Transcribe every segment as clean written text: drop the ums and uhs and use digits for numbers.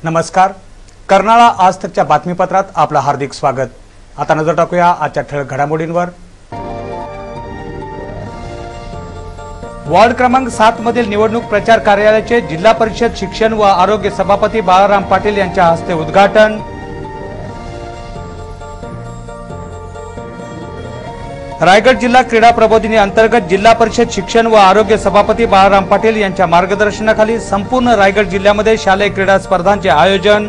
नमस्कार. कर्नाळा आज तकच्या बातमीपत्रात आपलं हार्दिक स्वागत. आता नजर टाकूया आजच्या ठळक घडामोडींवर. वॉर्ड क्रमांक 7 मधील निवडणूक प्रचार कार्यालयाचे जिल्हा परिषद शिक्षण व आरोग्य सभापती बाळाराम पाटील यांच्या हस्ते उद्घाटन. रायगड जिल्हा क्रीडा प्रबोधिनी अंतर्गत जिल्हा परिषद शिक्षण व आरोग्य सभापती बाळाराम पाटील यांच्या मार्गदर्शनाखाली संपूर्ण रायगड जिल्ह्यामध्ये शालेय क्रीडा स्पर्धांचे आयोजन.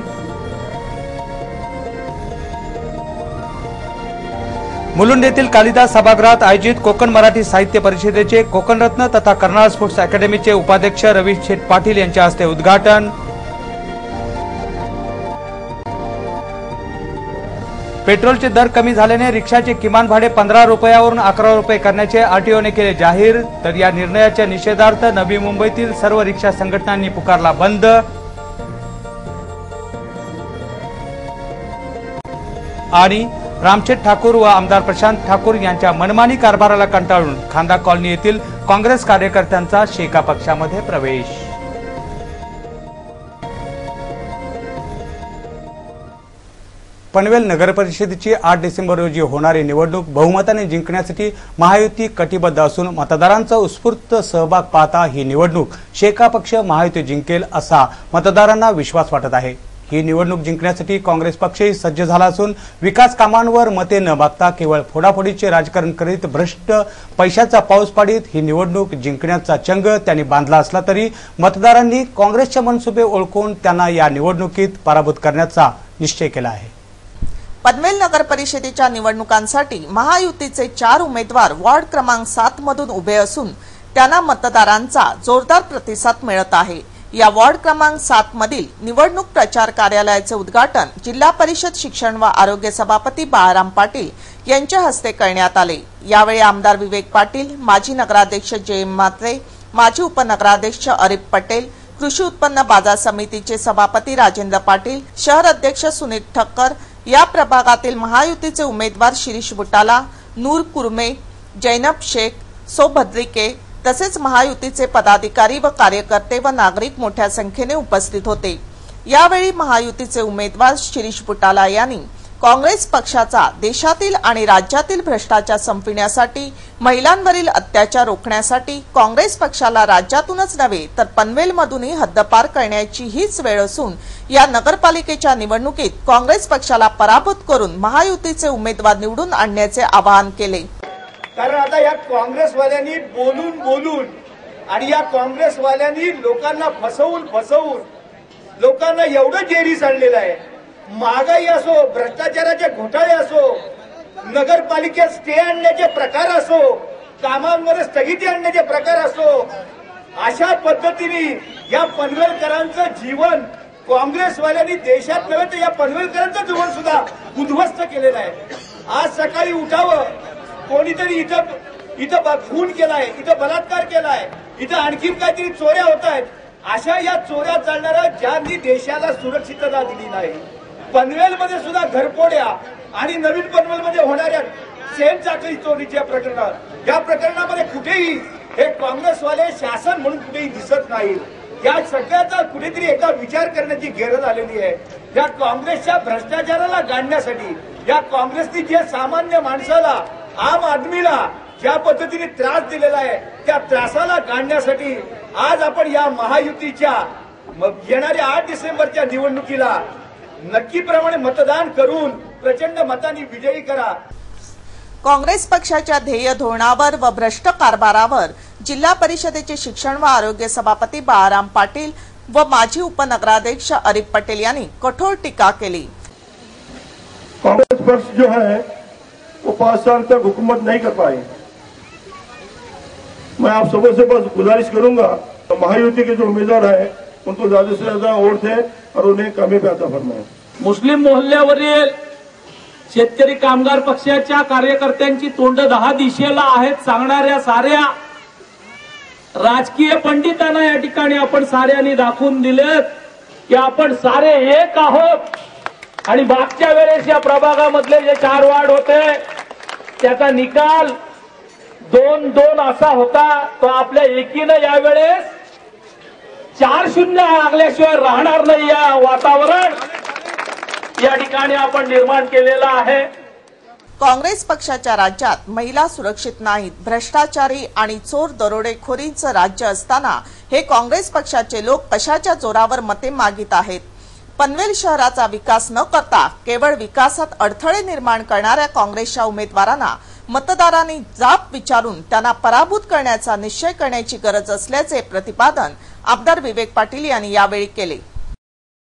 मुलुंड येथील कालिदास सभागृहात आयोजित कोकण मराठी साहित्य परिषदेचे कोकणरत्न तथा कर्नाळा स्पोर्ट्स अकॅडमीचे उपाध्यक्ष रवी शेठ पाटील यांच्या हस्ते उद्घाटन. पेट्रोलचे दर कमी झाल्याने रिक्षाचे किमान भाडे 15 रुपयावरून 11 रुपये करण्याचे आरटीओने केले जाहीर. तर या निर्णयाच्या निषेधार्थ नवी मुंबईतील सर्व रिक्षा संघटनांनी पुकारला बंद. आणि रामशेठ ठाकूर व आमदार प्रशांत ठाकूर यांच्या मनमानी कारभाराला कंटाळून खांदा कॉलनी येथील काँग्रेस कार्यकर्त्यांचा शेका पक्षामध्ये प्रवेश. पनवेल नगर परिषदेची 8 डिसेंबर रोजी होणारी निवडणूक बहुमताने जिंकण्यासाठी महायुती कटिबद्ध असून मतदारांचा उत्स्फूर्त सहभाग पाहता ही निवडणूक शेका पक्ष महायुती जिंकेल असा मतदारांना विश्वास वाटत आहे. ही निवडणूक जिंकण्यासाठी काँग्रेस पक्षही सज्ज झाला असून विकास कामांवर मते न मागता केवळ फोडाफोडीचे राजकारण करीत भ्रष्ट पैशाचा पाऊस पाडीत ही निवडणूक जिंकण्याचा चंग त्यांनी बांधला असला तरी मतदारांनी काँग्रेसचे मनसुबे ओळखून त्यांना या निवडणुकीत पराभूत करण्याचा निश्चय केला आहे. पनवेल नगर परिषदेच्या निवडणुकांसाठी महायुतीचे 4 उमेदवार वॉर्ड क्रमांक 7 मधून उभे असून त्यांना मतदारांचा जोरदार प्रतिसाद मिळत आहे. या वॉर्ड क्रमांक 7 मधील निवडणूक प्रचार कार्यालयाचे उद्घाटन जिल्हा परिषद शिक्षण व आरोग्य सभापती बाळाराम पाटील यांच्या हस्ते करण्यात आले. यावेळी आमदार विवेक पाटील, माजी नगराध्यक्ष जयम म्हात्रे, माजी उपनगराध्यक्ष अरिफ पटेल, कृषी उत्पन्न बाजार समितीचे सभापती राजेंद्र पाटील, शहर अध्यक्ष सुनील ठक्कर, या प्रभागातील महायुतीचे उमेदवार शिरीष बुटाला, नूर कुरमे, जैनब शेख, सो भद्रिके तसेच महायुतीचे पदाधिकारी व कार्यकर्ते व नागरिक मोठ्या संख्येने उपस्थित होते. यावेळी महायुतीचे उमेदवार शिरीष बुटाला यांनी काँग्रेस पक्षाचा देशातील आणि राज्यातील भ्रष्टाचार संपविण्यासाठी, महिलांवरील अत्याचार रोखण्यासाठी काँग्रेस पक्षाला राज्यातूनच नव्हे तर पनवेलमधूनही हद्दपार करण्याची हीच वेळ असून या नगरपालिकेच्या निवडणुकीत काँग्रेस पक्षाला पराभूत करून महायुतीचे उमेदवार निवडून आणण्याचे आवाहन केले. कारण आता या काँग्रेसवाल्यांनी बोलून आणि या काँग्रेसवाल्यांनी लोकांना फसवून लोकांना एवढं जेरीस आणलेलं आहे. महागाई असो, भ्रष्टाचाराचे घोटाळे असो, नगरपालिकेत स्टे आणण्याचे प्रकार असो, कामांमध्ये स्थगिती आणण्याचे प्रकार असो, अशा पद्धतीने या पनवेलकरांचं जीवन काँग्रेसवाल्यांनी देशात नव्हे तर या पनवेलकरांचं जीवन सुद्धा उद्ध्वस्त केलेलं आहे. आज सकाळी उठावं, कोणीतरी इथं खून केलाय, इथं बलात्कार केलाय, इथं आणखीन काहीतरी चोऱ्या होत आहेत. अशा या चोऱ्या चालणाऱ्या ज्यांनी देशाला सुरक्षितता दिली नाही, पनवेलमध्ये सुद्धा घरफोड्या आणि नवीन पनवेलमध्ये होणाऱ्या सेम चाकरी चोरीच्या या प्रकरणामध्ये कुठेही हे काँग्रेसवाले शासन म्हणून कुठेही दिसत नाही. या सगळ्याचा कुठेतरी एकदा विचार करण्याची गरज आलेली आहे. या काँग्रेसच्या भ्रष्टाचाराला गाडण्यासाठी, या काँग्रेसनी जे सामान्य माणसाला, आम आदमीला ज्या पद्धतीने त्रास दिलेला आहे त्या त्रासाला गाडण्यासाठी आज आपण या महायुतीच्या येणाऱ्या 8 डिसेंबरच्या निवडणुकीला नक्कीप्रमाणे मतदान करून प्रचंड मतांनी विजयी करा. काँग्रेस पक्षाच्या ध्येय धोरणावर व भ्रष्ट कारभारावर जिल्हा परिषदेचे शिक्षण व आरोग्य सभापती बाळाराम पाटील व माजी उपनगराध्यक्ष अरिफ पटेल यांनी कठोर टीका केली. कांग्रेस पक्ष जो है वो 5 साल तक हुकूमत नहीं कर पाए. मैं आप सबों से बस गुजारिश करूंगा तो महायुति के जो उम्मीदवार है उनको ज्यादा से ज्यादा वोट थे और उन्हें कमी पे अता फरमाए. मुस्लिम मोहल्ल्यावरील शेतकरी कामगार पक्षाच्या कार्यकर्त्यांची तोंड 10 दिशेला आहेत सांगणाऱ्या साऱ्या राजकीय पंडितांना या ठिकाणी आपण साऱ्यांनी दाखवून दिलेत की आपण सारे एक आहोत. आणि मागच्या वेळेस या प्रभागामधले जे 4 वार्ड होते त्याचा निकाल 2-2 असा होता. तो आपल्या एकीनं यावेळेस 4-0 लागल्याशिवाय राहणार नाही या वातावरण या ठिकाणी आपण निर्माण केलेलं आहे. काँग्रेस पक्षाच्या राज्यात महिला सुरक्षित नाहीत, भ्रष्टाचारी आणि चोर दरोडेखोरींचं राज्य असताना हे काँग्रेस पक्षाचे लोक कशाच्या जोरावर मते मागित आहेत. पनवेल शहराचा विकास न करता केवळ विकासात अडथळे निर्माण करणाऱ्या काँग्रेसच्या उमेदवारांना मतदारांनी जाब विचारून त्यांना पराभूत करण्याचा निश्चय करण्याची गरज असल्याचे प्रतिपादन आमदार विवेक पाटील यांनी यावेळी केले.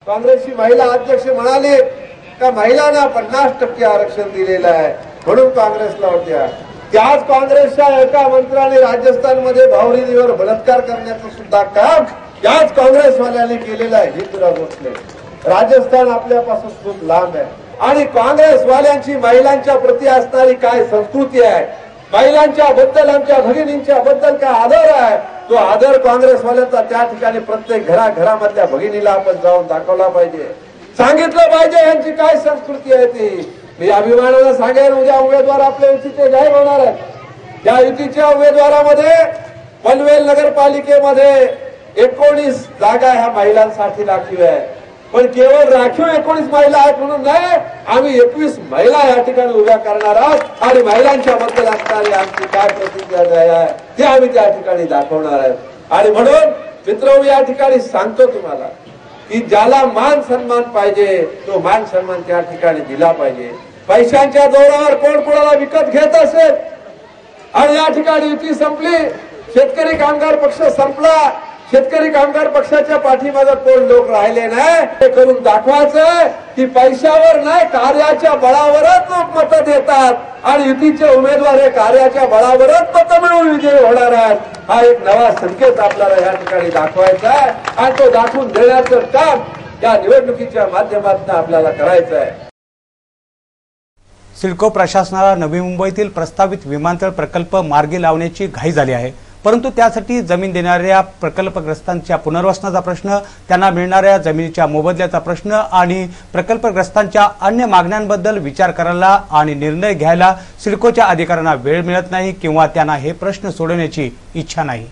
काँग्रेसची महिला अध्यक्ष म्हणाले का महिलांना 50% आरक्षण दिलेलं आहे म्हणून काँग्रेसला होत्या. त्याच काँग्रेसच्या एका मंत्र्याने राजस्थानमध्ये भावरीवर बलात्कार करण्याचं सुद्धा काम याच काँग्रेसवाल्यांनी केलेलं आहे. हे तुला गोष्ट राजस्थान आपल्यापासून खूप लांब आहे आणि काँग्रेसवाल्यांची महिलांच्या प्रती असणारी काय संस्कृती आहे, महिलांच्या बद्दल आमच्या भगिनींच्या बद्दल काय आदर आहे, तो आदर काँग्रेसवाल्यांचा त्या ठिकाणी प्रत्येक घरामधल्या भगिनीला आपण जाऊन दाखवला पाहिजे, सांगितलं पाहिजे यांची काय संस्कृती आहे ती. मी अभिमानानं सांगेन उद्या उमेदवार आपल्या युतीचे जाहीर होणार आहेत. त्या युतीच्या उमेदवारामध्ये पनवेल नगरपालिकेमध्ये 19 जागा ह्या महिलांसाठी राखीव आहे. पण केवळ राखीव 19 महिला आहेत म्हणून नाही, आम्ही 21 महिला या ठिकाणी उभ्या करणार आहोत आणि महिलांच्या बद्दल असणारी आमची काय प्रतिक्रिया आहे ते आम्ही त्या ठिकाणी दाखवणार आहोत. आणि म्हणून मित्र या ठिकाणी सांगतो तुम्हाला की ज्याला मान सन्मान पाहिजे तो मान सन्मान त्या ठिकाणी दिला पाहिजे. पैशांच्या जोरावर कोण कोणाला विकत घेत असेल आणि या ठिकाणी युती संपली, शेतकरी कामगार पक्ष संपला, शेतकरी कामगार पक्षाच्या पाठीमागे कोण लोक राहिले नाही, हे करून दाखवायचं की पैशावर नाही कार्याच्या बळावरच लोक मतं देतात आणि युतीचे उमेदवार हे कार्याच्या बळावरच मतं मिळवून विजयी होणार आहेत. हा एक नवा संकेत आपल्याला या ठिकाणी दाखवायचा आहे आणि तो दाखवून देण्याचं काम या निवडणुकीच्या माध्यमातून आपल्याला करायचं आहे. सिडको प्रशासनाला नवी मुंबईतील प्रस्तावित विमानतळ प्रकल्प मार्गी लावण्याची घाई झाली आहे, परंतु त्यासाठी जमीन देणाऱ्या प्रकल्पग्रस्तांच्या पुनर्वसनाचा प्रश्न, त्यांना मिळणाऱ्या जमिनीच्या मोबदल्याचा प्रश्न आणि प्रकल्पग्रस्तांच्या अन्य मागण्यांबद्दल विचार करायला आणि निर्णय घ्यायला सिडकोच्या अधिकाऱ्यांना वेळ मिळत नाही किंवा त्यांना हे प्रश्न सोडवण्याची इच्छा नाही.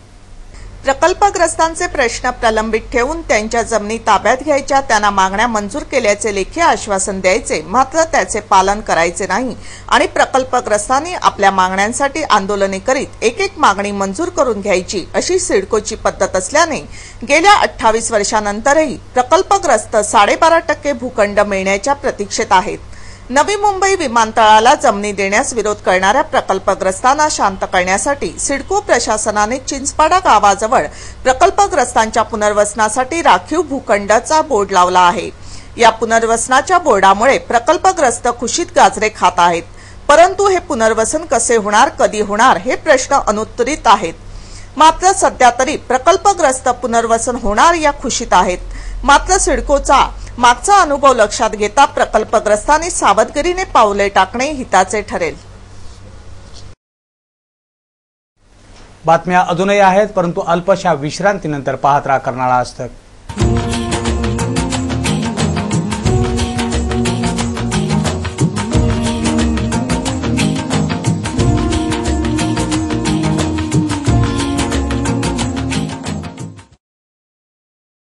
प्रकल्पग्रस्तांचे प्रश्न प्रलंबित ठेवून त्यांच्या जमिनी ताब्यात घ्यायच्या, त्यांना मागण्या मंजूर केल्याचे लेखी आश्वासन द्यायचे, मात्र त्याचे पालन करायचे नाही आणि प्रकल्पग्रस्तांनी आपल्या मागण्यांसाठी आंदोलने करीत एक एक मागणी मंजूर करून घ्यायची अशी सिडकोची पद्धत असल्याने गेल्या 28 वर्षांनंतरही प्रकल्पग्रस्त 12.5% भूखंड मिळण्याच्या प्रतीक्षेत आहेत. नवी मुंबई विमानतळाला जमिनी देण्यास विरोध करणाऱ्या प्रकल्पग्रस्तांना शांत करण्यासाठी सिडको प्रशासनाने चिंचपाडा गावाजवळ प्रकल्पग्रस्तांच्या पुनर्वसनासाठी राखीव भूखंडाचा बोर्ड लावला आहे. या पुनर्वसनाच्या बोर्डामुळे प्रकल्पग्रस्त खुशीत गाजरे खात आहेत, परंतु हे पुनर्वसन कसे होणार, कधी होणार हे प्रश्न अनुत्तरित आहेत. मात्र सध्या तरी प्रकल्पग्रस्त पुनर्वसन होणार या खुशीत आहेत. मात्र सिडकोचा मागचा अनुभव लक्षात घेता प्रकल्पग्रस्तांनी सावधगिरीने पावले टाकणे हिताचे ठरेल. बातम्या अजूनही आहेत, परंतु अल्पशा विश्रांतीनंतर पाहत राहा कर्नाळा आजतक.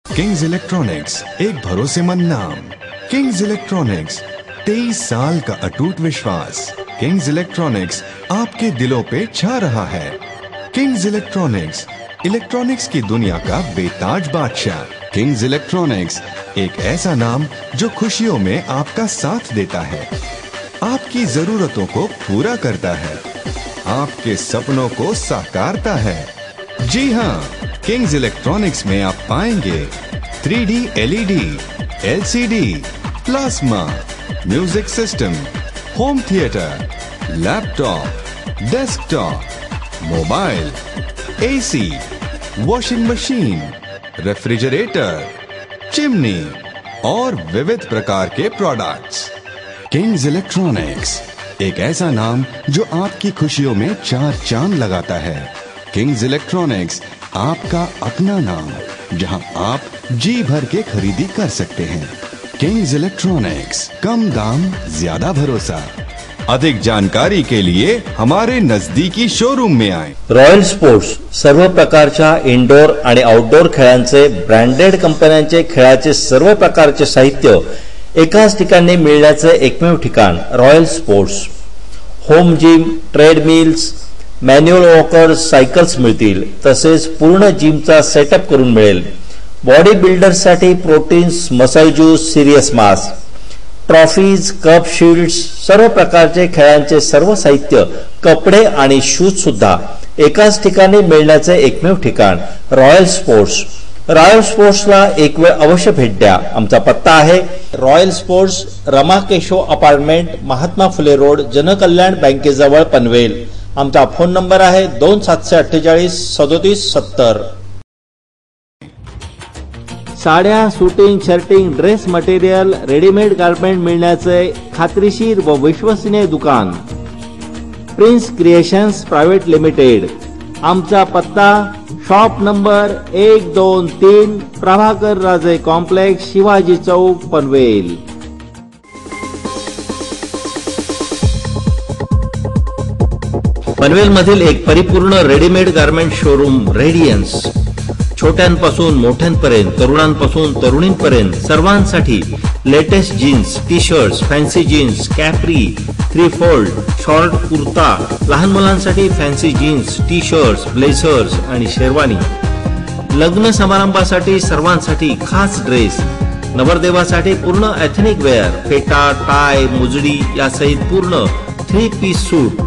किंग्स इलेक्ट्रॉनिक्स, एक भरोसेमंद नाम. किंग्स इलेक्ट्रॉनिक्स, 23 साल का अटूट विश्वास. किंग्स इलेक्ट्रॉनिक्स आपके दिलों पे छा रहा है. किंग्स इलेक्ट्रॉनिक्स, इलेक्ट्रॉनिक्स की दुनिया का बेताज बादशाह. किंग्स इलेक्ट्रॉनिक्स, एक ऐसा नाम जो खुशियों में आपका साथ देता है, आपकी जरूरतों को पूरा करता है, आपके सपनों को साकारता है. जी हाँ, किंग्स इलेक्ट्रॉनिक्स में आप पाएंगे 3D LED, LCD, plasma, music system, home theatre, laptop, desktop, mobile, AC, washing machine, refrigerator, chimney और विविध प्रकार के प्रोडक्ट्स. किंग्स इलेक्ट्रॉनिक्स, एक ऐसा नाम जो आपकी खुशियों में 4 चांद लगाता है. किंग्स इलेक्ट्रॉनिक्स, आपका अपना नाम, जहां आप जी भर के खरीदी कर सकते हैं. किंग्स इलेक्ट्रॉनिक्स, कम दाम, ज्यादा भरोसा. अधिक जानकारी के लिए हमारे नजदीकी शोरूम में आएं। रॉयल स्पोर्ट्स सर्व प्रकारच्या इंडोर आणि आउटडोर खेळांचे ब्रँडेड कंपन्यांचे खेळाचे सर्व प्रकारचे साहित्य एकाच ठिकाणी मिळण्याचे एकमेव ठिकाण Royal Sports. Home gym, treadmills, manual walkers, cycles मिळतील, तसेच पूर्ण जिमचा सेटअप करून मिळेल। बॉडी बिल्डर्ससाठी proteins, muscle juice, serious mass, trophies, cup, shields, सर्व प्रकारचे खेळांचे सर्व साहित्य, कपडे आणि शूज सुद्धा एकाच ठिकाणी मिळण्याचे एकमेव ठिकाण रॉयल स्पोर्ट्स। रॉयल स्पोर्ट्सला एक वेळ अवश्य भेट द्या। आमचा पत्ता आहे Royal Sports, Rama Keshav apartment, Mahatma Phule road, Janakalyan बँकेजवळ, पनवेल। आमचा फोन नंबर आहे 2748 37 70। साड्या, shooting, shirting, dress material, readymade garment मिळण्याचे खात्रीशीर व विश्वसनीय दुकान प्रिन्स क्रिएशन्स प्रायव्हेट लिमिटेड। आमचा पत्ता shop number 123 Prabhakar Raje complex, Shivaji Chowk, Panvel. Panvel मधील एक परिपूर्ण रेडीमेड गारमेंट शोरूम रेडियन्स। छोट्यांपासून मोठ्यांपर्यंत, तरुणांपासून तरुणींपर्यंत सर्वांसाठी latest jeans, T shirts, fancy jeans, capri, 3 fold, short kurta, लहान मुलांसाठी fancy jeans, T shirts, blazers आणि शेरवानी, लग्न समारंभासाठी सर्वांसाठी खास ड्रेस, नवरदेवासाठी पूर्ण एथनिक वेअर, फेटा, टाय, मुजडी यासहित पूर्ण 3 piece suit,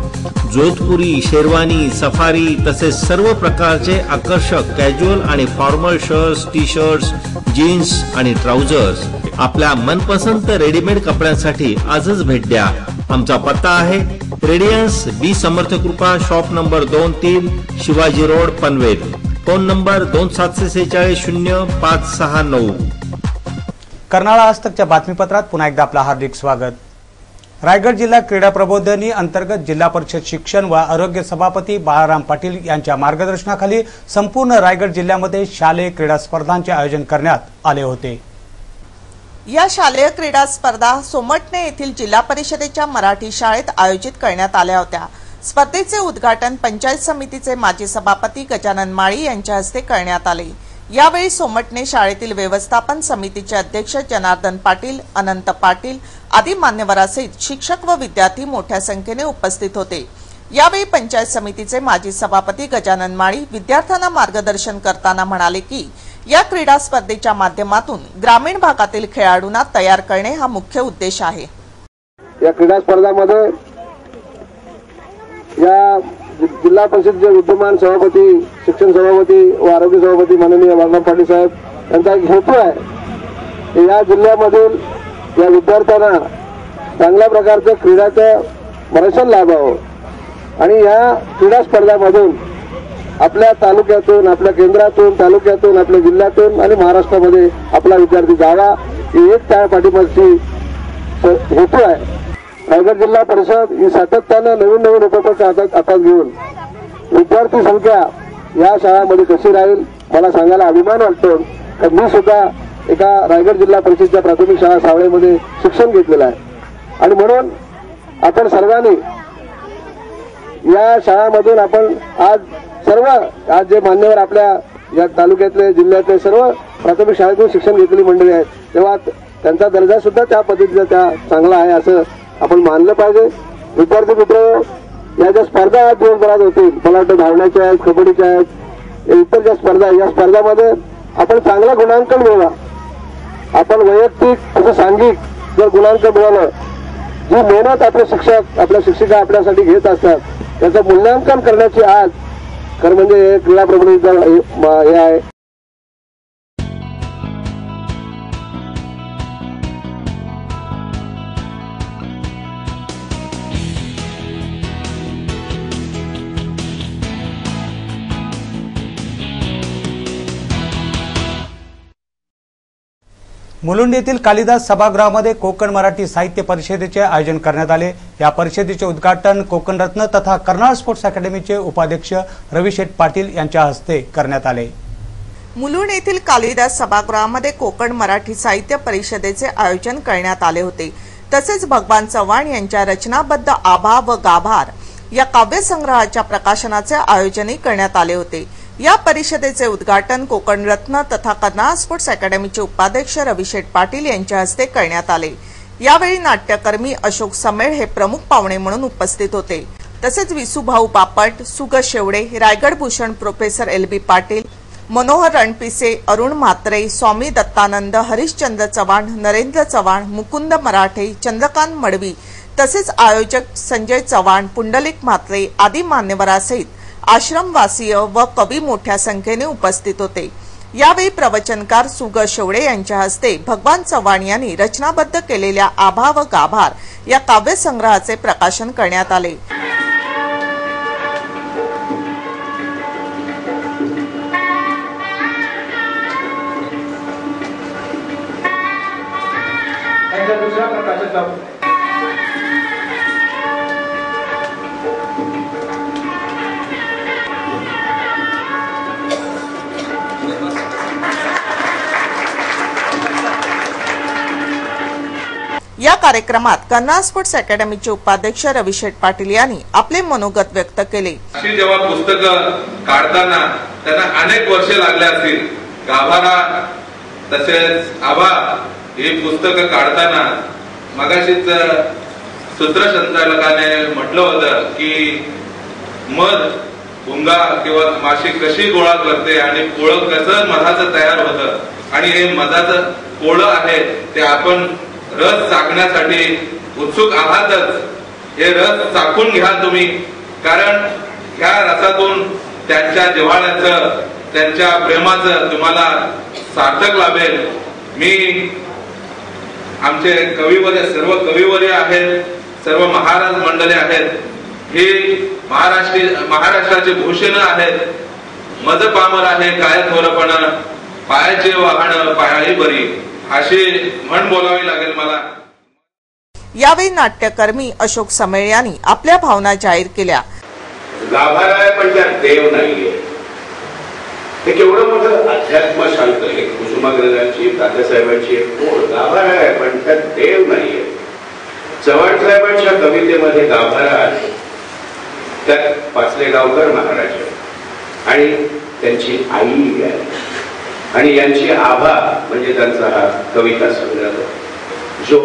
Jodhpuri, sherwani, safari, तसेच सर्व प्रकारचे आकर्षक कॅज्युअल आणि formal shirts, T shirts, jeans आणि ट्राउझर्स। आपल्या मनपसंत रेडीमेड कपड्यांसाठी आजच भेट द्या। आमचा पत्ता आहे Radiance, B Samarth Krupa, shop number 23 Shivaji road, Panvel. Phone number 2746 0569। Karnala आजतकच्या बातमीपत्रात पुन्हा एकदा आपलं हार्दिक स्वागत। रायगड जिल्हा क्रीडा प्रबोधिनी अंतर्गत जिल्हा परिषद शिक्षण व आरोग्य सभापती बाळाराम पाटील यांच्या मार्गदर्शनाखाली संपूर्ण रायगड जिल्ह्यामध्ये शालेय क्रीडा स्पर्धांचे आयोजन करण्यात आले होते। या शालेय क्रीडा स्पर्धा सोमटणे येथील जिल्हा परिषदेच्या मराठी शाळेत आयोजित करण्यात आल्या होत्या। स्पर्धेचे उद्घाटन पंचायत समितीचे माजी सभापती गजानन माळी यांच्या हस्ते करण्यात आले। यावेळी सोमटणे शाळेतील व्यवस्थापन समितीचे अध्यक्ष जनार्दन पाटील, अनंत पाटील आदी मान्यवरांसहित शिक्षक व विद्यार्थी मोठ्या संख्येने उपस्थित होते। यावेळी पंचायत समितीचे माजी सभापती गजानन माळी विद्यार्थ्यांना मार्गदर्शन करताना म्हणाले की या क्रीडा स्पर्धेच्या माध्यमातून ग्रामीण भागातील खेळाडूंना तयार करणे हा मुख्य उद्देश आहे। या क्रीडा स्पर्धांमध्ये या जिल्हा परिषदेचे विद्यमान सभापती, शिक्षण सभापती व आरोग्य सभापती माननीय बाळाराम पाटील साहेब यांचा एक हेतू आहे या जिल्ह्यामधील या विद्यार्थ्यांना चांगल्या प्रकारचं क्रीडाचं मार्गदर्शन लाभावं आणि या क्रीडा स्पर्धांमधून आपल्या तालुक्यातून, आपल्या केंद्रातून, तालुक्यातून, आपल्या जिल्ह्यातून आणि महाराष्ट्रामध्ये आपला विद्यार्थी जावा ही एक त्या पाठीमागची हेतू आहे। रायगड जिल्हा परिषद ही सातत्यानं नवीन उपक्रम हातात घेऊन विद्यार्थी संख्या या शाळांमध्ये कशी राहील मला सांगायला अभिमान वाटतो। तर मी सुद्धा एका रायगड जिल्हा परिषदेच्या प्राथमिक शाळा सावळेमध्ये शिक्षण घेतलेलं आहे आणि म्हणून आपण सर्वांनी या शाळांमधून आपण आज जे मान्यवर आपल्या या तालुक्यातले, जिल्ह्यातले सर्व प्राथमिक शाळेतून शिक्षण घेतलेली मंडळी आहेत, तेव्हा त्यांचा दर्जा सुद्धा त्या पद्धतीचा चांगला आहे असं आपण मानलं पाहिजे। विद्यार्थी मित्र, या ज्या स्पर्धा आज दिवसभरात होतील, मला वाटतं धावण्याच्या आहेत, कबड्डीच्या आहेत, इतर ज्या स्पर्धा या स्पर्धामध्ये आपण चांगला गुणांकन मिळवा। आपण वैयक्तिक तसं सांघिक जर गुणांकन मिळालं, जी मेहनत आपले शिक्षक, आपल्या शिक्षिका आपल्यासाठी घेत असतात त्याचं मूल्यांकन करण्याची आज खरं म्हणजे क्रीडा प्रबोधिनीचा हे आहे। मुलुंड येथील कालिदास सभागृहामध्ये कोकण मराठी साहित्य परिषदेचे आयोजन करण्यात आले। या परिषदेचे उद्घाटन कोकण रत्न तथा कर्नाळ स्पोर्ट्स अकॅडमीचे उपाध्यक्ष रविशेठ पाटील यांच्या हस्ते करण्यात आले। मुलुंड येथील कालिदास सभागृहामध्ये कोकण मराठी साहित्य परिषदेचे आयोजन करण्यात आले होते। तसेच भगवान चव्हाण यांच्या रचनाबद्ध आभा व गाभार या काव्यसंग्रहाच्या प्रकाशनाचे आयोजनही करण्यात आले होते। या परिषदेचे उद्घाटन कोकण रत्न तथा कन्नड स्पोर्ट्स अकॅडमीचे उपाध्यक्ष रविशेठ पाटील यांच्या हस्ते करण्यात आले। यावेळी नाट्यकर्मी अशोक समेळ हे प्रमुख पाहुणे म्हणून उपस्थित होते। तसेच विसूभाऊ बापट, सुग शेवडे, रायगड भूषण प्रोफेसर LB पाटील, मनोहर रणपिसे, अरुण म्हात्रे, स्वामी दत्तानंद, हरिश्चंद्र चव्हाण, नरेंद्र चव्हाण, मुकुंद मराठे, चंद्रकांत मडवी तसेच आयोजक संजय चव्हाण, पुंडलिक म्हात्रे आदी मान्यवरांसहित आश्रमवासीय व कवी मोठ्या संख्येने उपस्थित होते। यावेळी प्रवचनकार सुग शेवडे यांच्या हस्ते भगवान चव्हाण यांनी रचनाबद्ध केलेल्या आभा व गाभार या काव्यसंग्रहाचे प्रकाशन करण्यात आले। दुसऱ्या प्रकारचा या कार्यक्रमात कन्नड स्पोर्ट्स अकॅडमीचे उपाध्यक्ष रविशेठ पाटील यांनी आपले मनोगत व्यक्त केले। अशी जेव्हा पुस्तकं काढताना त्यांना अनेक वर्षे लागले असतील। गाभारा तसेच आभा ही पुस्तकं काढताना मगाशीच सूत्रसंचालकाने म्हटलं होतं की मध भुंगा किंवा माशी कशी गोळा करते आणि पोळं कसं मधाचं तयार होतं आणि हे मधाचं पोळं आहे ते आपण रस चाखण्यासाठी उत्सुक आहातच। हे रस चाखून घ्या तुम्ही, कारण ह्या रसातून त्यांच्या जिव्हाळ्याचं त्यांच्या प्रेमाचं तुम्हाला सार्थक लाभेल। मी आमचे कविवर्य सर्व कविवर्य आहेत, सर्व महाराज मंडळी आहेत, ही महाराष्ट्राचे भूषण आहेत। मद पामर आहे काय थोरपण, पायाचे वाहन पायाही बरी अशी म्हण बोलावी लागेल मला। यावेळी नाट्यकर्मी अशोक समेळ यांनी आपल्या भावना जाहीर केल्या। गाभारा आहे पण त्यात देव नाहीये। हे केवढं मोठं अध्यात्म शांत आहे। कुसुमाग्रजांची तात्यासाहेबांची गाभारा आहे पण त्यात देव नाहीये। चव्हाण साहेबांच्या कवितेमध्ये गाभारा आहे, त्यात पाचलेगावकर महाराज आणि त्यांची आई आहे आणि यांची आभा म्हणजे त्यांचा हा कविता संग्रह जो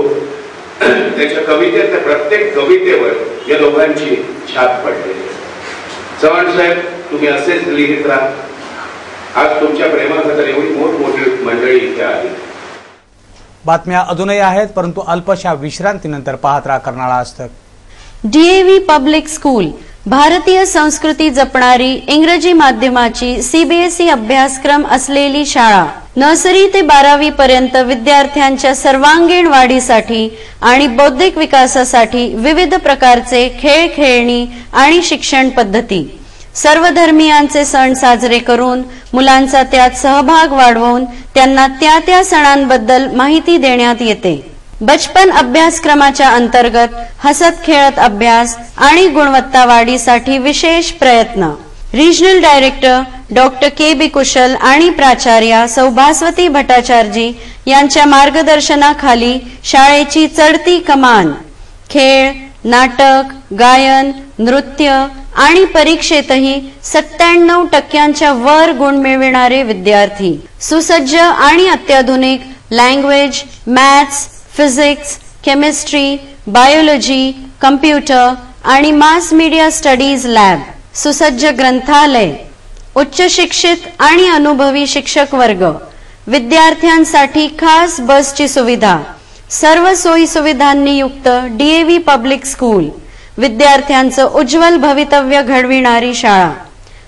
त्याच्या कवितेत प्रत्येक कवितेवर या लोकांची छाप पडलेली आहे। चव्हाण साहेब तुम्ही असेच लिहित राहा। आज तुमच्या प्रेमाखातर एवढी मोठमोठी मंडळी इथे आली। बातम्या अजूनही आहेत, परंतु अल्पशा विश्रांतीनंतर पाहत राहा Karnala Aaj Tak. DAV public school भारतीय संस्कृती जपणारी इंग्रजी माध्यमाची CBSE अभ्यासक्रम असलेली शाळा। नर्सरी ते 12वी पर्यंत विद्यार्थ्यांच्या सर्वांगीण वाढीसाठी आणि बौद्धिक विकासासाठी विविध प्रकारचे खेळ खेळणी आणि शिक्षण पद्धती। सर्व धर्मियांचे सण साजरे करून मुलांचा त्यात सहभाग वाढवून त्यांना त्या सणांबद्दल माहिती देण्यात येते। बचपन अभ्यासक्रमाच्या अंतर्गत हसत खेळत अभ्यास आणि गुणवत्ता वाढीसाठी विशेष प्रयत्न। रिजनल डायरेक्टर डॉक्टर KB कुशल आणि प्राचार्या सौभास्वती भट्टाचार्य यांच्या मार्गदर्शनाखाली शाळेची चढती कमान। खेळ, नाटक, गायन, नृत्य आणि परीक्षेतही 97% वर गुण मिळविणारे विद्यार्थी। सुसज्ज आणि अत्याधुनिक language, maths, physics, chemistry, biology, computer आणि मास मीडिया स्टडीज लॅब। सुसज्ज ग्रंथालय, उच्च शिक्षित आणि अनुभवी शिक्षक वर्ग, विद्यार्थ्यांसाठी खास बसची सुविधा, सर्व सोयी सुविधांनी युक्त DAV पब्लिक स्कूल, विद्यार्थ्यांचं उज्ज्वल भवितव्य घडविणारी शाळा।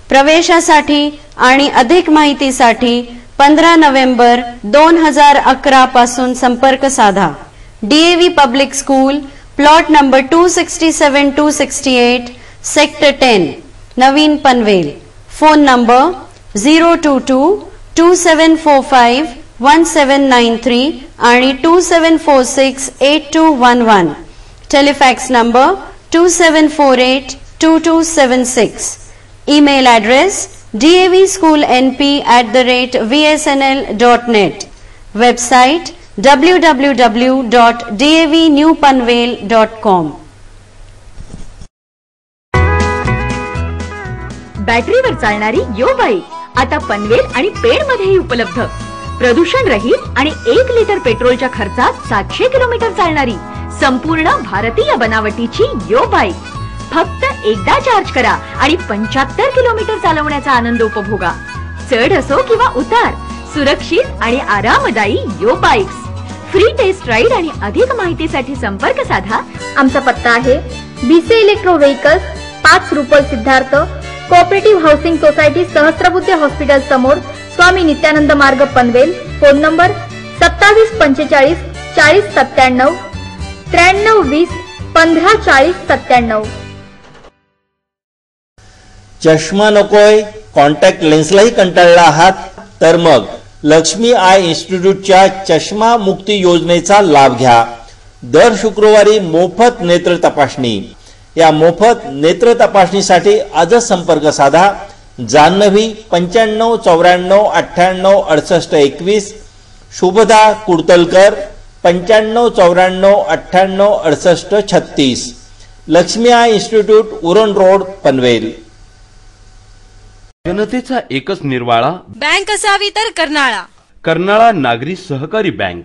प्रवेशासाठी आणि अधिक माहितीसाठी 15 नोव्हेंबर 2011 पासून संपर्क साधा। DAV public school, plot number 267-268, sector 10, नवीन पनवेल। फोन नंबर 022-2745-1793 आणि 2746-8211। Telefax number 2748-2276। Email address davschoolnp@vsnl.net। Website www.davnewpanvel.com. बॅटरीवर चालणारी यो बाईक आता पनवेल आणि पेड मध्येही उपलब्ध. प्रदूषण रहित आणि 1 लिटर पेट्रोलच्या खर्चात 700 किलोमीटर चालणारी संपूर्ण भारतीय बनावटीची यो बाईक. फक्त एकदा चार्ज करा आणि 75 किलोमीटर चालवण्याचा आनंद उपभोगा. चढ असो किंवा उतार, सुरक्षित आणि आरामदायी यो बाईक्स. फ्री टेस्ट राईड आणि अधिक माहितीसाठी संपर्क साधा. आमचा पत्ता आहे BC electro vehicles, 5 Rupal Siddharth, cooperative housing society, Sahasrabuddhe hospital समोर, स्वामी नित्यानंद मार्ग, पनवेल. Phone number 2745 40 97 93 20 15 40 97. चष्मा नकोय, कॉन्टॅक्ट लेन्सलाही कंटाळला आहात तर मग लक्ष्मी आय इन्स्टिट्यूटच्या चष्मा मुक्ती योजनेचा लाभ घ्या. दर शुक्रवारी मोफत नेत्र तपासणी. या मोफत नेत्र तपासणीसाठी आजच संपर्क साधा. Janhavi 95 94 98 68 21, Shubhada Kudtalkar 95 94 98 68 36. Laxmi eye institute, Uran road, Panvel. जनतेचा एकच निर्वाळा बँक असावी तर कर्नाळा. कर्नाळा नागरी सहकारी बँक.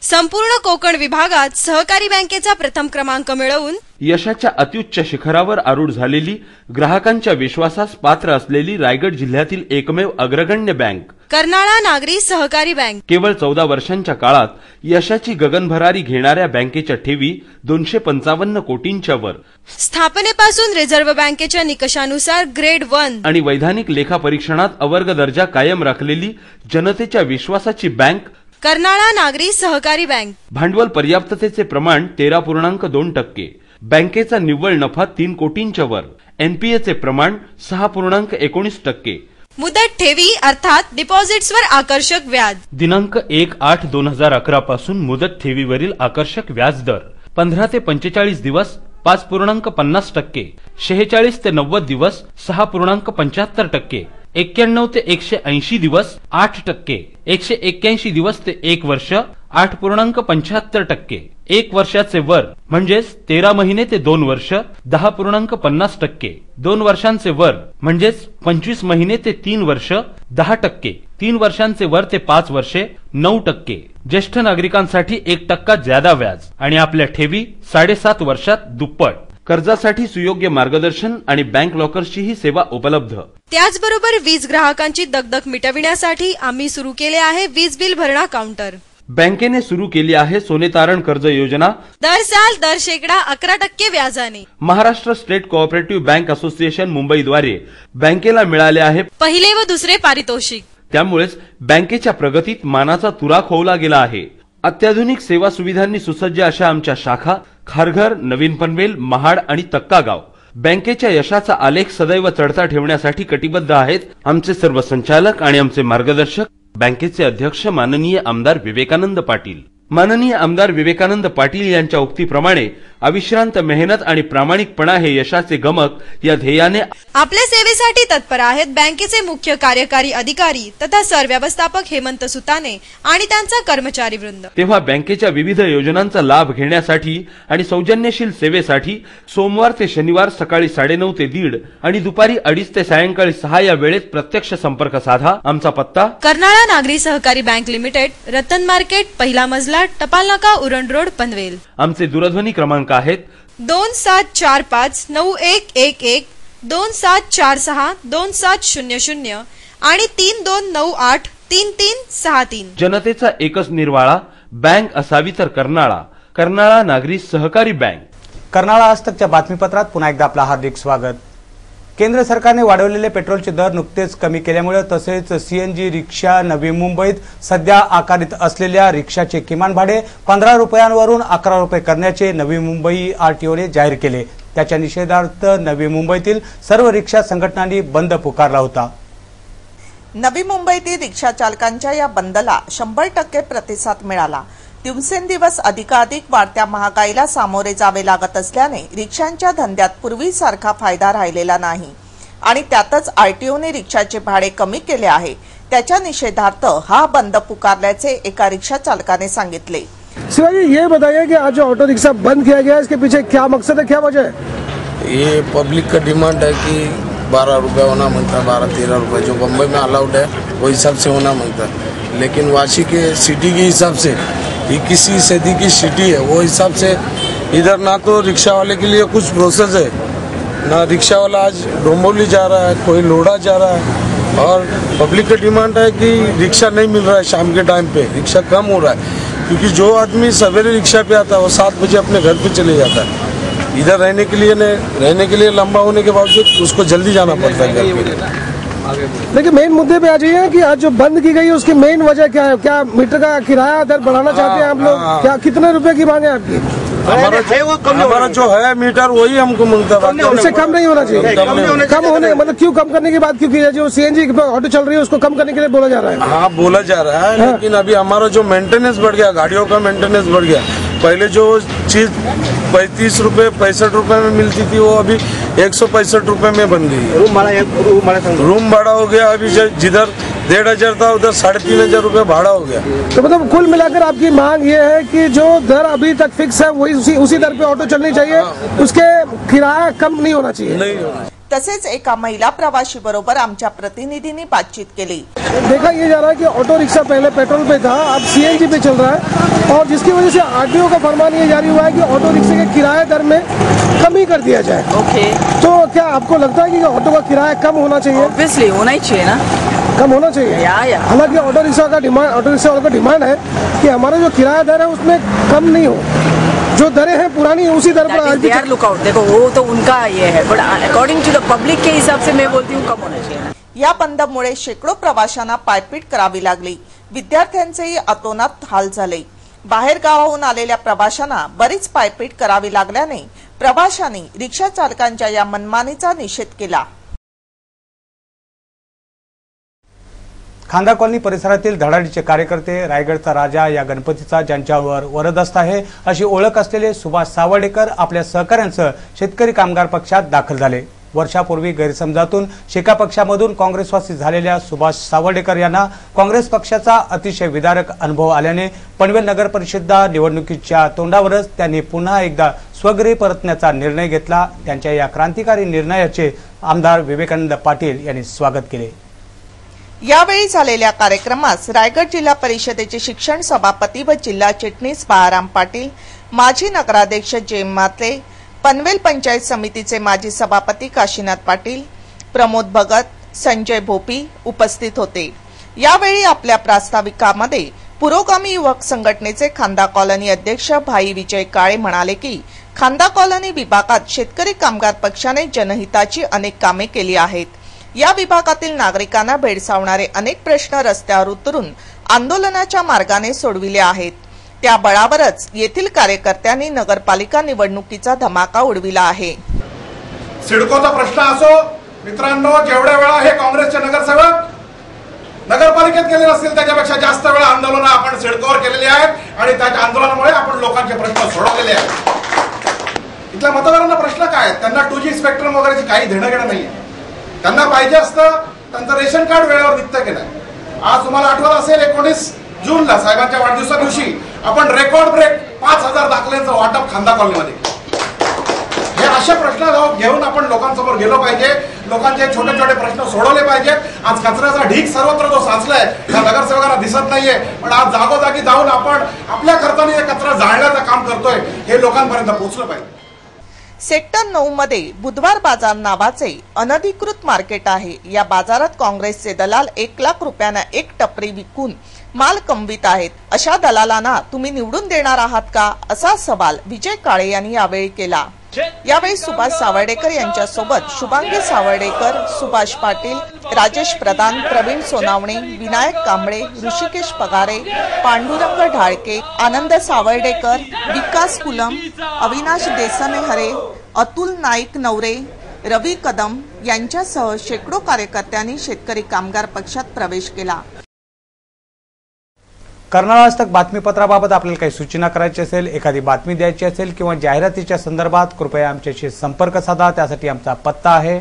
संपूर्ण कोकण विभागात सहकारी बँकेचा प्रथम क्रमांक मिळवून यशाच्या अत्युच्च शिखरावर आरूढ झालेली, ग्राहकांच्या विश्वासास पात्र असलेली रायगड जिल्ह्यातील एकमेव अग्रगण्य बँक कर्नाळा नागरी सहकारी बँक. केवळ 14 वर्षांच्या काळात यशाची गगनभरारी घेणाऱ्या बँकेच्या ठेवी 255 कोटींच्या वर. स्थापनेपासून रिझर्व्ह बँकेच्या निकषानुसार ग्रेड 1 आणि वैधानिक लेखा परीक्षणात अवर्ग दर्जा कायम राखलेली जनतेच्या विश्वासाची बँक कर्नाळा नागरी सहकारी बँक. भांडवल पर्याप्ततेचे प्रमाण 13.2%. बँकेचा निव्वळ नफा 3 कोटींच्या वर. एनपीएचे प्रमाण 6.19%. मुदत ठेवी अर्थात डिपॉझिट्सवर आकर्षक व्याज. दिनांक 1/8/2011 पासून मुदत ठेवीवरील आकर्षक व्याज दर 15 ते 45 दिवस 5.50%, 46 ते 90 दिवस 6.75%, 91 ते 180 दिवस 8%, 181 दिवस ते 1 वर्ष 8.75%, 1 वर्षाचे वर म्हणजेच 13 महिने ते 2 वर्ष 10.50%, 2 वर्षांचे वर म्हणजेच 25 महिने ते 3 वर्ष 10%, 3 वर्षांचे वर ते 5 वर्षे 9%. ज्येष्ठ नागरिकांसाठी 1% ज्यादा व्याज आणि आपल्या ठेवी 7.5 वर्षात दुप्पट. कर्जासाठी सुयोग्य मार्गदर्शन आणि बँक लॉकर्सची ही सेवा उपलब्ध. त्याचबरोबर वीज ग्राहकांची दगदग मिटविण्यासाठी आम्ही सुरू केले आहे वीज बिल भरणा काउंटर. बँकेने सुरू केली आहे सोने तारण कर्ज योजना. दर साल दर शेकडा 11% व्याजाने. Maharashtra state cooperative bank association मुंबईद्वारे बँकेला मिळाले आहे पहिले व दुसरे पारितोषिक. त्यामुळेच बँकेच्या प्रगतीत मानाचा तुरा खोवला गेला आहे. अत्याधुनिक सेवा सुविधांनी सुसज्ज अशा आमच्या शाखा खारघर, नवीन पनवेल, महाड आणि तक्कागाव बँकेच्या यशाचा आलेख सदैव चढता ठेवण्यासाठी कटिबद्ध आहेत. आमचे सर्व संचालक आणि आमचे मार्गदर्शक बँकेचे अध्यक्ष माननीय आमदार विवेकानंद पाटील. माननीय आमदार विवेकानंद पाटील यांच्या उक्तीप्रमाणे अविश्रांत मेहनत आणि प्रामाणिकपणा हे यशाचे गमक या ध्येयाने आपल्या सेवेसाठी तत्पर आहेत बँकेचे मुख्य कार्यकारी अधिकारी तथा सरव्यवस्थापक हेमंत सुताने आणि त्यांचा कर्मचारी वृंद. तेव्हा बँकेच्या विविध योजनांचा लाभ घेण्यासाठी आणि सौजन्यशील सेवेसाठी सोमवार ते शनिवार सकाळी 9:30 ते 1:30 आणि दुपारी 2:30 ते सायंकाळी 6 या वेळेत प्रत्यक्ष संपर्क साधा. आमचा पत्ता कर्नाळा नागरी सहकारी बँक लिमिटेड, रतन मार्केट, पहिला मजला, टपाल नाका, उरण रोड, पनवेल. आमचे दूरध्वनी क्रमांक आहेत 2745 9111 2746 2700 आणि 3298 3363. जनतेचा एकच निर्वाळा बँक असावी तर कर्नाळा. कर्नाळा नागरी सहकारी बँक. कर्नाळा आजतकच्या बातमीपत्रात पुन्हा एकदा आपलं हार्दिक स्वागत. केंद्र सरकारने वाढवलेले पेट्रोलचे दर नुकतेच कमी केल्यामुळे तसेच सीएनजी रिक्षा नवी मुंबईत सध्या आकारित असलेल्या रिक्षाचे किमान भाडे 15 रुपयांवरून 11 रुपये करण्याचे नवी मुंबई आरटीओने जाहीर केले. त्याच्या निषेधार्थ नवी मुंबईतील सर्व रिक्षा संघटनांनी बंद पुकारला होता. नवी मुंबईतील रिक्षा चालकांच्या या बंदला 100% प्रतिसाद मिळाला. दिवसेंदिवस अधिकाधिक वाढत्या महागाईला सामोरे जावे लागत असल्याने रिक्षांच्या धंद्यात पूर्वीसारखा फायदा राहिलेला नाही आणि त्यातच आरटीओने रिक्षाचे भाडे कमी केले आहे. त्याच्या निषेधार्थ हा बंद पुकारल्याचे एका रिक्षा चालकाने सांगितले। शिवाजी, ये बताइए कि आज जो ऑटो रिक्शा बंद किया गया है, इसके पीछे क्या मकसद है, क्या वजह है? ये पब्लिक का डिमांड है कि 12 रुपये होना मांगता है, 12-13 रुपये जो बम्बई में अलाउड है वो हिसाब से होना मांगता है। लेकिन वाशी के सिटी के हिसाब से 21वीं सदी की सिटी है, वो हिसाब से इधर ना तो रिक्शा वाले के लिए कुछ प्रोसेस है, ना रिक्शा वाला आज डोंबिवली जा रहा है, कोई लोढ़ा जा रहा है। और पब्लिक का डिमांड है कि रिक्शा नहीं मिल रहा है, शाम के टाइम पे रिक्शा कम हो रहा है, क्योंकि जो आदमी सवेरे रिक्शा पे आता है वो 7 बजे अपने घर पे चले जाता है। इधर रहने के लिए लंबा होने के बावजूद उसको जल्दी जाना पड़ता है घर पे। लेकिन मेन मुद्दे पे आ जाइए कि आज जो बंद की गई है उसकी मेन वजह क्या है? क्या मीटर का किराया दर बढ़ाना चाहते हैं आप लोग? क्या कितने रुपए की मांग है आपकी? हमारा जो है मीटर वही हमको मांगता है, उससे कम नहीं होना चाहिए। कम होने मतलब क्यों कम करने की बात क्यों की है? जो सीएनजी ऑटो चल रही है उसको कम करने के लिए बोला जा रहा है। हाँ, बोला जा रहा है, लेकिन अभी हमारा जो मेंटेनेंस बढ़ गया, गाड़ियों का मेंटेनेंस बढ़ गया। पहले जो चीज 35 रुपए 65 रुपए में मिलती थी वो अभी 165 रुपए में बन गई। रूम भाड़ा हो गया, अभी जिधर 1,500 था उधर 3,500 रुपए भाड़ा हो गया। तो मतलब कुल मिलाकर आपकी मांग ये है कि जो दर अभी तक फिक्स है वही उसी दर पे ऑटो चलनी चाहिए, उसके किराया कम नहीं होना चाहिए। नहीं होना। तसेच एका महिला प्रवाशी बरोबर आमच्या प्रतिनिधींनी बातचीत केली। देखा ये जा रहा है कि ऑटो रिक्शा पहले पेट्रोल पे था, अब सीएनजी पे चल रहा है, और जिसकी वजह से आरटीओ का फरमान ये जारी हुआ है कि ऑटो रिक्शे के किराए दर में कमी कर दिया जाए। ओके, तो क्या आपको लगता है कि ऑटो का किराया कम होना चाहिए? ऑब्वियसली होना ही चाहिए ना, कम होना चाहिए। हालांकि ऑटो रिक्शा वालों का डिमांड है कि हमारा जो किराया दर है उसमें कम नहीं हो, जो दरें हैं पुरानी उसी दर पर लुकआउट। देखो वो तो उनका ये है, but according to the public के हिसाब से मैं बोलती हूँ कम होना चाहिए। या बंदमुळे शेकडो प्रवाशांना पायपीट करावी लागली। विद्यार्थ्यांचेही अतोनात हाल झाले। बाहेर गावाहून आलेल्या प्रवाशांना बरीच पायपीट करावी लागल्याने प्रवाशांनी रिक्षा चालकांच्या या मनमानीचा निषेध केला। खांदा कॉलनी परिसरातील धडाडीचे कार्यकर्ते, रायगडचा राजा या गणपतीचा ज्यांच्यावर वरदहस्त आहे अशी ओळख असलेले सुभाष सावर्डेकर आपल्या सहकाऱ्यांसह शेतकरी कामगार पक्षात दाखल झाले। वर्षापूर्वी गैरसमजातून शेका पक्षामधून काँग्रेसवासी झालेल्या सुभाष सावर्डेकर यांना काँग्रेस पक्षाचा अतिशय विदारक अनुभव आल्याने पनवेल नगर परिषद निवडणुकीच्या तोंडावरच त्यांनी पुन्हा एकदा स्वगृही परतण्याचा निर्णय घेतला। त्यांच्या या क्रांतिकारी निर्णयाचे आमदार विवेकानंद पाटील यांनी स्वागत केले। यावेळी झालेल्या कार्यक्रमास रायगड जिल्हा परिषदेचे शिक्षण सभापती व जिल्हा चिटणीस बाळाराम पाटील, माजी नगराध्यक्ष जेम मात्रे, पनवेल पंचायत समितीचे माजी सभापती काशीनाथ पाटील, प्रमोद भगत, संजय भोपी उपस्थित होते। यावेळी आपल्या प्रास्ताविकामध्ये पुरोगामी युवक संघटनेचे खांदा कॉलनी अध्यक्ष भाई विजय काळे म्हणाले की खांदा कॉलनी विभागात शेतकरी कामगार पक्षाने जनहिताची अनेक कामे केली आहेत। या विभागातील नागरिकांना भेडसावणारे अनेक प्रश्न रस्त्यावर उतरून आंदोलनाच्या मार्गाने सोडविले आहेत। त्या बळावरच येथील कार्यकर्त्यांनी नगरपालिका निवडणुकीचा धमाका उडविला आहे। सिडकोचा प्रश्न असो मित्रांनो, जेवढ्या वेळा हे काँग्रेसचे नगरसेवक नगरपालिकेत गेले असतील त्याच्यापेक्षा जास्त वेळा आंदोलन आपण सिडकोवर केलेली आहेत आणि त्याच्या आंदोलनामुळे आपण लोकांचे प्रश्न सोडवलेले आहेत। इथल्या मतदारांना प्रश्न काय आहेत? त्यांना 2G स्पेक्ट्रम वगैरेची काही देणं घेणं नाहीये। त्यांना पाहिजे असतं त्यांचं रेशन कार्ड वेळेवर निघतं की नाही। आज तुम्हाला आठवत असेल 19 जूनला साहेबांच्या वाढदिवसा दिवशी आपण रेकॉर्ड ब्रेक 5,000 दाखल्यांचं वाटप खांदा कॉलनीमध्ये केलं। हे अशा प्रश्न घेऊन आपण लोकांसमोर गेलो पाहिजे, लोकांचे छोटे छोटे प्रश्न सोडवले पाहिजेत। आज कचऱ्याचा ढीग सर्वत्र जो साचलाय त्या नगरसेवकांना दिसत नाहीये, पण आज जागोजागी जाऊन आपण आपल्या खर्चाने हे कचरा जाळण्याचं काम करतोय हे लोकांपर्यंत पोहोचलं पाहिजे। सेक्टर 9 मध्ये बुधवार बाजार नावाचे अनधिकृत मार्केट आहे। या बाजारात काँग्रेसचे दलाल 1 लाख रुपयांना एक टपरी विकून माल कमवित आहेत। अशा दलालांना तुम्ही निवडून देणार आहात का, असा सवाल विजय काळे यांनी यावेळी केला। यावेळी सुभाष सावर्डेकर यांच्यासोबत शुभांगी सावर्डेकर, सुभाष पाटील, राजेश प्रधान, प्रवीण सोनावणे, विनायक कांबळे, ऋषिकेश पगारे, पांडुरंग ढाळके, आनंद सावर्डेकर, विकास कुलम, अविनाश देसनेहरे, अतुल नाईक नवरे, रवी कदम यांच्यासह शेकडो कार्यकर्त्यांनी शेतकरी कामगार पक्षात प्रवेश केला। कर्नाळ आज तक बातमीपत्राबाबत आपल्याला काही सूचना करायची असेल, एखादी बातमी द्यायची असेल किंवा जाहिरातीच्या संदर्भात कृपया आमच्याशी संपर्क साधा। त्यासाठी आमचा पत्ता आहे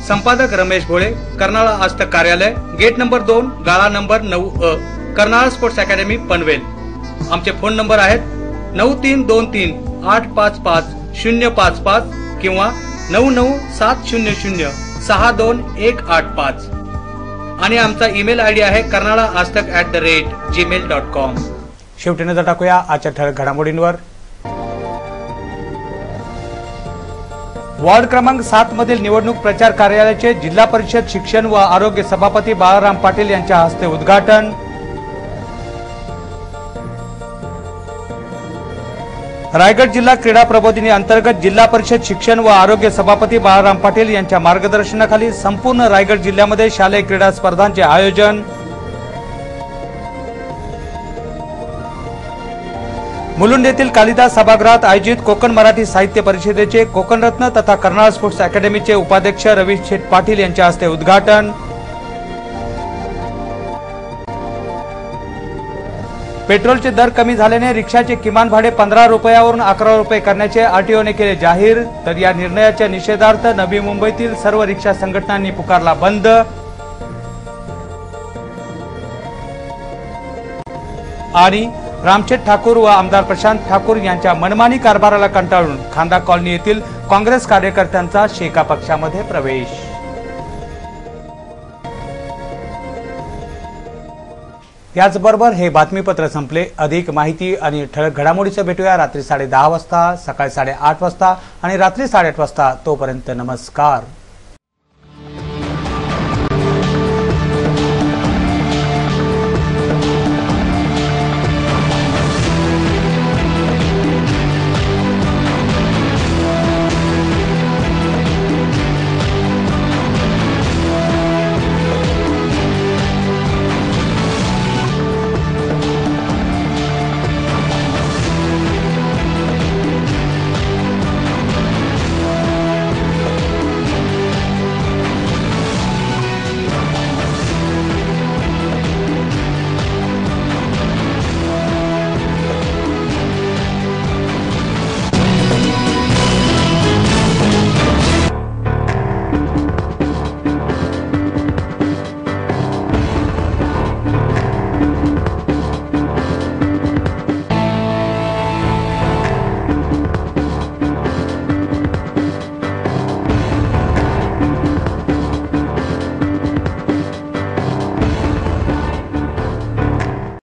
संपादक रमेश भोळे, कर्नाळा आजतक कार्यालय, गेट नंबर 2, गाळा number 9A, Karnala sports academy Panvel. आमचे फोन नंबर आहेत 9323855055 किंवा 9970062185 आणि आमचा ईमेल आयडी आहे karnalaaztak@gmail.com। शेवटी नजर टाकूया आजच्या ठळक घडामोडींवर। वॉर्ड क्रमांक 7 मधील निवडणूक प्रचार कार्यालयाचे जिल्हा परिषद शिक्षण व आरोग्य सभापती बाळाराम पाटील यांच्या हस्ते उद्घाटन। रायगड जिल्हा क्रीडा प्रबोधिनी अंतर्गत जिल्हा परिषद शिक्षण व आरोग्य सभापती बाळाराम पाटील यांच्या मार्गदर्शनाखाली संपूर्ण रायगड जिल्ह्यामध्ये शालेय क्रीडा स्पर्धांचे आयोजन। मुलुंड येथील कालिदास सभागृहात आयोजित कोकण मराठी साहित्य परिषदेचे कोकणरत्न तथा कर्नाळा स्पोर्ट्स अकॅडमीचे उपाध्यक्ष रवी शेठ पाटील यांच्या हस्ते उद्घाटन। पेट्रोलचे दर कमी झाल्याने रिक्षाचे किमान भाडे 15 रुपयावरून 11 रुपये करण्याचे आरटीओने केले जाहीर। तर या निर्णयाच्या निषेधार्थ नवी मुंबईतील सर्व रिक्षा संघटनांनी पुकारला बंद। आणि रामचेट ठाकूर व आमदार प्रशांत ठाकूर यांच्या मनमानी कारभाराला कंटाळून खांदा कॉलनी येथील काँग्रेस कार्यकर्त्यांचा शेका पक्षामध्ये प्रवेश। याचबरोबर हे बातमीपत्र संपले। अधिक माहिती आणि ठळक घडामोडीचं भेटूया रात्री 10:30 वाजता, सकाळी 8:30 वाजता आणि रात्री 8:30 वाजता। तोपर्यंत नमस्कार।